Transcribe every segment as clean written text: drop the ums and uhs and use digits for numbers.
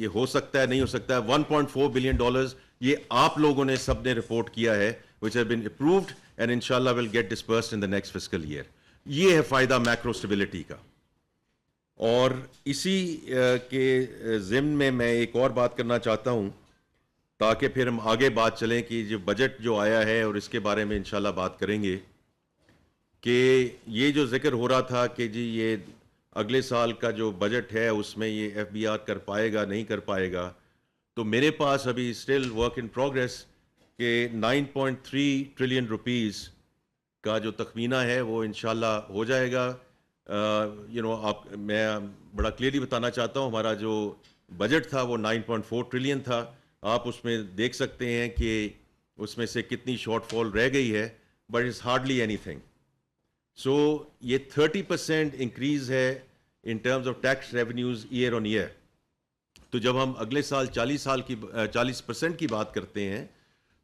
یہ ہو سکتا ہے نہیں ہو سکتا ہے. $1.4 billion یہ آپ لوگوں نے سب نے رپورٹ کیا ہے, which have been approved and inshallah will get dispersed in the next fiscal year. یہ ہے فائدہ میکرو اسٹیبلٹی کا. اور اسی کے ضمن میں میں ایک اور بات کرنا چاہتا ہوں تاکہ پھر ہم آگے بات چلیں کہ جو بجٹ جو آیا ہے اور اس کے بارے میں انشاءاللہ بات کریں گے کہ یہ جو ذکر ہو رہا تھا کہ جی یہ اگلے سال کا جو بجٹ ہے اس میں یہ ایف بی آر کر پائے گا نہیں کر پائے گا. تو میرے پاس ابھی اسٹل ورک ان پروگریس کہ 9.3 ٹریلین روپیز کا جو تخمینہ ہے وہ انشاءاللہ ہو جائے گا. آپ میں بڑا کلیئرلی بتانا چاہتا ہوں ہمارا جو بجٹ تھا وہ 9.4 ٹریلین تھا. آپ اس میں دیکھ سکتے ہیں کہ اس میں سے کتنی شارٹ فال رہ گئی ہے, بٹ اٹس ہارڈلی اینی تھنگ. سو یہ 30% انکریز ہے in terms of tax revenues year on year. تو جب ہم اگلے سال 40% کی بات کرتے ہیں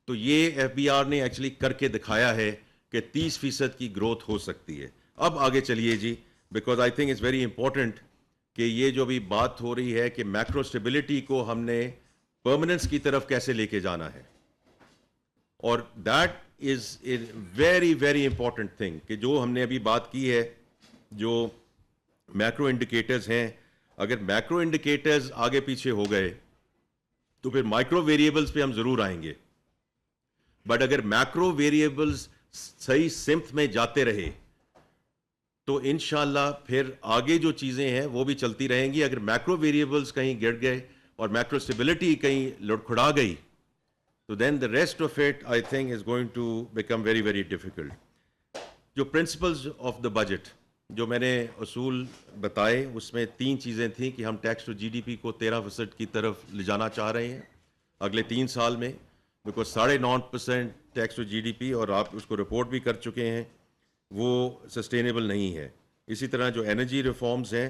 تو یہ ایف بی آر نے ایکچولی کر کے دکھایا ہے کہ 30% کی گروتھ ہو سکتی ہے. اب آگے چلیے جی, because I think it's very important کہ یہ جو بھی بات ہو رہی ہے کہ میکرو اسٹیبلٹی کو ہم نے پرماننس کی طرف کیسے لے کے جانا ہے, اور that is a very very important thing کہ جو ہم نے ابھی بات کی ہے جو میکرو انڈیکیٹرز ہیں, اگر میکرو انڈیکیٹرز آگے پیچھے ہو گئے تو پھر مائکرو ویریبلز پہ ہم ضرور آئیں گے. بٹ اگر میکرو ویریبلز صحیح سمت میں جاتے رہے تو انشاءاللہ پھر آگے جو چیزیں ہیں وہ بھی چلتی رہیں گی. اگر میکرو ویریبلز کہیں گر گئے اور میکرو اسٹیبلٹی کہیں لڑکھڑا گئی تو then the rest of it I think is going to become very very difficult. جو پرنسپلز آف دا بجٹ جو میں نے اصول بتائے اس میں 3 چیزیں تھیں کہ ہم tax to G D P کو 13% کی طرف لے جانا چاہ رہے ہیں اگلے 3 سال میں, because 9.5% tax to G D P, اور آپ اس کو رپورٹ بھی کر چکے ہیں, وہ سسٹینیبل نہیں ہے. اسی طرح جو انرجی ریفارمز ہیں,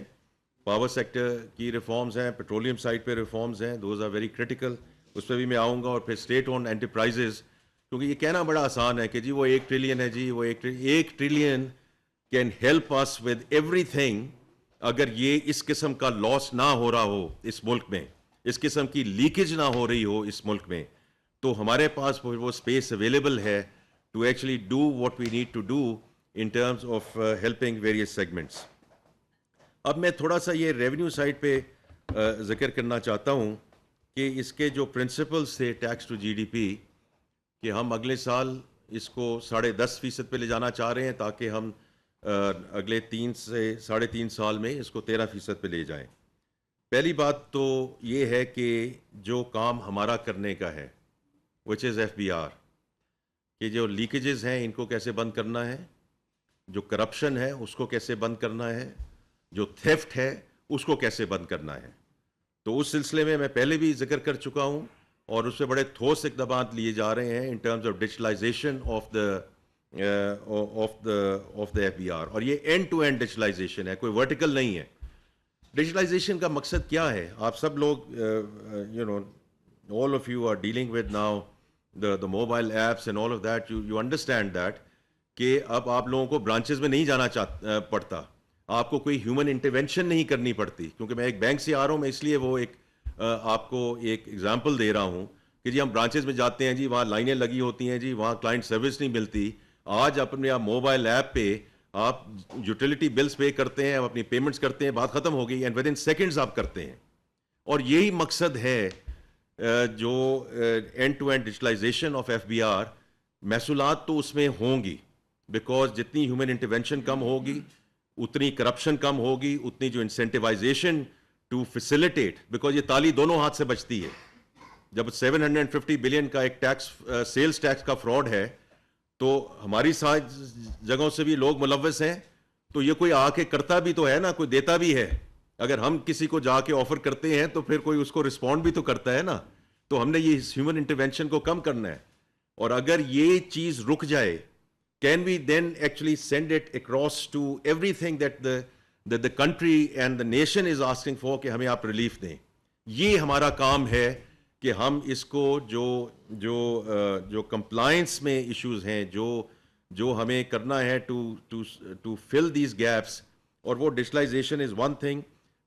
پاور سیکٹر کی ریفارمز ہیں, پیٹرولیم سائٹ پہ ریفارمز ہیں, دوز آر ویری کرٹیکل, اس پہ بھی میں آؤں گا. اور پھر اسٹیٹ اون انٹرپرائزز, کیونکہ یہ کہنا بڑا آسان ہے کہ جی وہ 1 ٹریلین ہے, جی وہ 1 trillion can help us with everything. اگر یہ اس قسم کا لاس نہ ہو رہا ہو اس ملک میں, اس قسم کی لیکیج نہ ہو رہی ہو اس ملک میں, تو ہمارے پاس وہ اسپیس اویلیبل ہے to actually do what we need to do in terms of helping various segments. اب میں تھوڑا سا یہ ریونیو سائڈ پہ ذکر کرنا چاہتا ہوں کہ اس کے جو پرنسپلز تھے tax to G D P کہ ہم اگلے سال اس کو 10.5% پہ لے جانا چاہ رہے ہیں تاکہ ہم اگلے 3 سے 3.5 سال میں اس کو 13% پہ لے جائیں. پہلی بات تو یہ ہے کہ جو کام ہمارا کرنے کا ہے which is FBR, کہ جو لیکیجز ہیں ان کو کیسے بند کرنا ہے, جو کرپشن ہے اس کو کیسے بند کرنا ہے, جو تھیفٹ ہے اس کو کیسے بند کرنا ہے. تو اس سلسلے میں پہلے بھی ذکر کر چکا ہوں اور اس پہ بڑے ٹھوس اقدامات لیے جا رہے ہیں in terms of digitalisation of the F B R. اور یہ اینڈ ٹو اینڈ ڈیجیٹلائزیشن ہے, کوئی ورٹیکل نہیں ہے. ڈیجیٹلائزیشن کا مقصد کیا ہے؟ آپ سب لوگ all of you are dealing with now the mobile apps and all of that, you understand that کہ اب آپ لوگوں کو برانچز میں نہیں جانا پڑتا, آپ کو کوئی ہیومن انٹرونشن نہیں کرنی پڑتی. کیونکہ میں ایک بینک سے آ رہا ہوں, میں اس لیے وہ ایک آپ کو ایک ایگزامپل دے رہا ہوں کہ جی ہم برانچز میں جاتے ہیں, جی وہاں لائنیں لگی ہوتی ہیں, جی وہاں کلائنٹ سروس نہیں ملتی. آج اپنے آپ موبائل ایپ پہ آپ یوٹیلیٹی بلز پے کرتے ہیں, اپنی پیمنٹس کرتے ہیں, بات ختم ہو گئی, اینڈ ود ان سیکنڈز آپ کرتے ہیں. اور یہی مقصد ہے جو end to end digitalization of F B R. محصولات تو اس میں ہوں گی, بیکاز جتنی ہیومن انٹرونشن کم ہوگی اتنی کرپشن کم ہوگی, اتنی جو انسینٹیوائزیشن ٹو فیسیلیٹیٹ, بیکاز یہ تالی دونوں ہاتھ سے بچتی ہے. جب 750 بلین کا ایک ٹیکس سیلز ٹیکس کا فراڈ ہے تو ہماری جگہوں سے بھی لوگ ملوث ہیں, تو یہ کوئی آ کے کرتا بھی تو ہے نا, کوئی دیتا بھی ہے. اگر ہم کسی کو جا کے آفر کرتے ہیں تو پھر کوئی اس کو رسپونڈ بھی تو کرتا ہے نا. تو ہم نے یہ ہیومن انٹرونشن کو کم کرنا ہے. اور اگر یہ چیز رک جائے, can we then actually send it across to everything that the country and the nation is asking for کہ ہمیں آپ ریلیف دیں. یہ ہمارا کام ہے کہ ہم اس کو جو کمپلائنس میں ایشوز ہیں جو ہمیں کرنا ہے ٹو فل دیز گیپس. اور وہ digitalisation is one thing.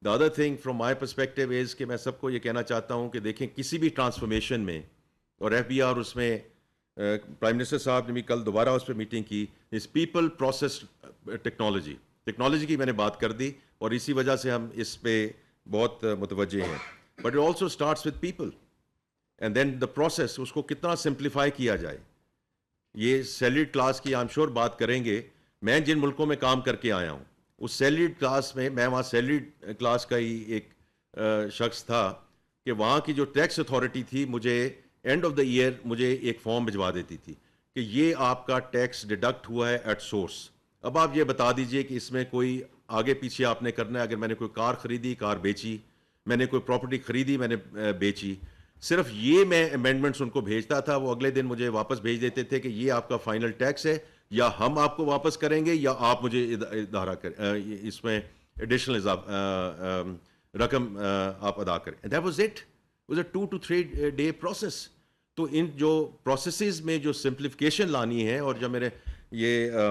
The other thing from my perspective is کہ میں سب کو یہ کہنا چاہتا ہوں کہ دیکھیں کسی بھی ٹرانسفارمیشن میں اور ایف بی آر اس میں پرائم منسٹر صاحب نے بھی کل دوبارہ اس پہ میٹنگ کی اس پیپل پروسیس ٹیکنالوجی کی میں نے بات کر دی اور اسی وجہ سے ہم اس پہ بہت متوجہ ہیں but it also starts with people and then the process اس کو کتنا سمپلیفائی کیا جائے. یہ سیلریڈ کلاس کی آئی ایم شیور بات کریں گے. میں جن ملکوں میں کام کر کے آیا ہوں اس سیلریڈ کلاس میں وہاں سیلریڈ کلاس کا ہی ایک شخص تھا کہ وہاں کی جو ٹیکس اتھارٹی تھی مجھے اینڈ آف دا ایئر مجھے ایک فارم بھجوا دیتی تھی کہ یہ آپ کا ٹیکس ڈیڈکٹ ہوا ہے ایٹ سورس. اب آپ یہ بتا دیجئے کہ اس میں کوئی آگے پیچھے آپ نے کرنا ہے. اگر میں نے کوئی کار خریدی کار بیچی, میں نے کوئی پراپرٹی خریدی میں نے بیچی, صرف یہ میں امینڈمنٹس ان کو بھیجتا تھا, وہ اگلے دن مجھے واپس بھیج دیتے تھے کہ یہ آپ کا فائنل ٹیکس ہے, یا ہم آپ کو واپس کریں گے یا آپ مجھے ادارہ اس میں ایڈیشنل رقم آپ ادا کریں. That was it. Was a 2 to 3 day process. تو ان جو پروسیسز میں جو سمپلیفیکیشن لانی ہے, اور جب میرے یہ